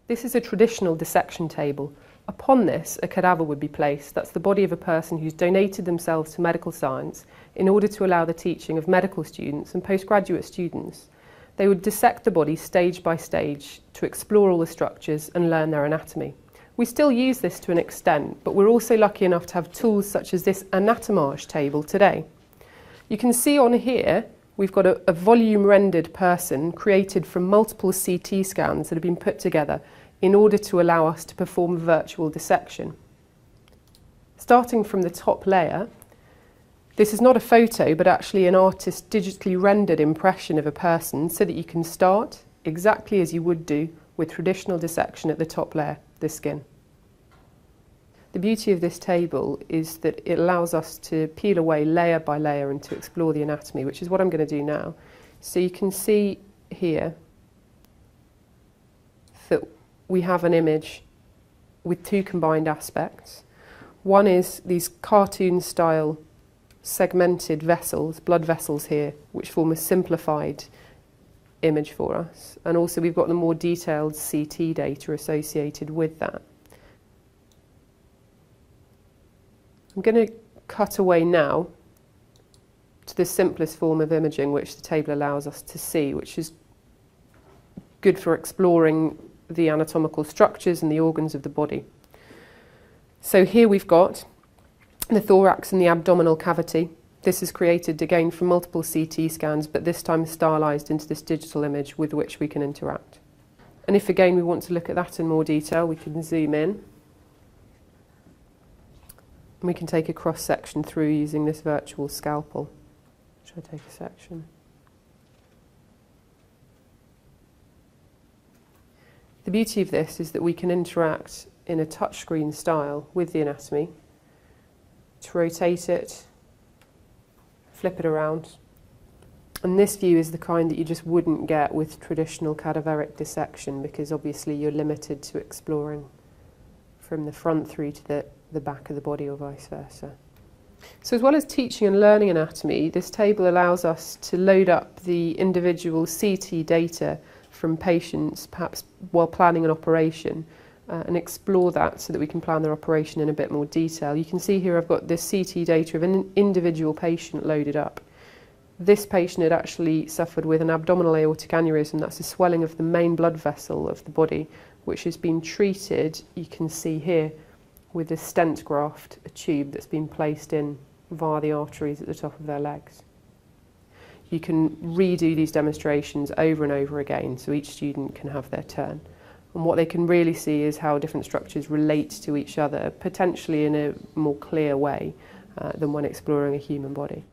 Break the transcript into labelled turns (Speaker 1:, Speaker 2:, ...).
Speaker 1: This is a traditional dissection table. Upon this, a cadaver would be placed. That's the body of a person who's donated themselves to medical science in order to allow the teaching of medical students and postgraduate students. They would dissect the body stage by stage to explore all the structures and learn their anatomy. We still use this to an extent, but we're also lucky enough to have tools such as this Anatomage table today. You can see on here we've got a volume rendered person created from multiple CT scans that have been put together in order to allow us to perform a virtual dissection. Starting from the top layer, this is not a photo but actually an artist's digitally rendered impression of a person, so that you can start exactly as you would do with traditional dissection at the top layer, the skin. The beauty of this table is that it allows us to peel away layer by layer and to explore the anatomy, which is what I'm going to do now. So you can see here that we have an image with two combined aspects. One is these cartoon style segmented vessels, blood vessels here, which form a simplified image for us. And also we've got the more detailed CT data associated with that. I'm going to cut away now to the simplest form of imaging which the table allows us to see, which is good for exploring the anatomical structures and the organs of the body. So here we've got the thorax and the abdominal cavity. This is created again from multiple CT scans, but this time stylized into this digital image with which we can interact. And if again we want to look at that in more detail, we can zoom in. And we can take a cross section through using this virtual scalpel. Should I take a section? The beauty of this is that we can interact in a touchscreen style with the anatomy, to rotate it, flip it around. And this view is the kind that you just wouldn't get with traditional cadaveric dissection, because obviously you're limited to exploring from the front through to the back of the body or vice versa. So as well as teaching and learning anatomy, this table allows us to load up the individual CT data from patients, perhaps while planning an operation, and explore that so that we can plan their operation in a bit more detail. You can see here I've got this CT data of an individual patient loaded up. This patient had actually suffered with an abdominal aortic aneurysm. That's a swelling of the main blood vessel of the body, which has been treated, you can see here, with a stent graft, a tube that's been placed in via the arteries at the top of their legs. You can redo these demonstrations over and over again, so each student can have their turn. And what they can really see is how different structures relate to each other, potentially in a more clear way than when exploring a human body.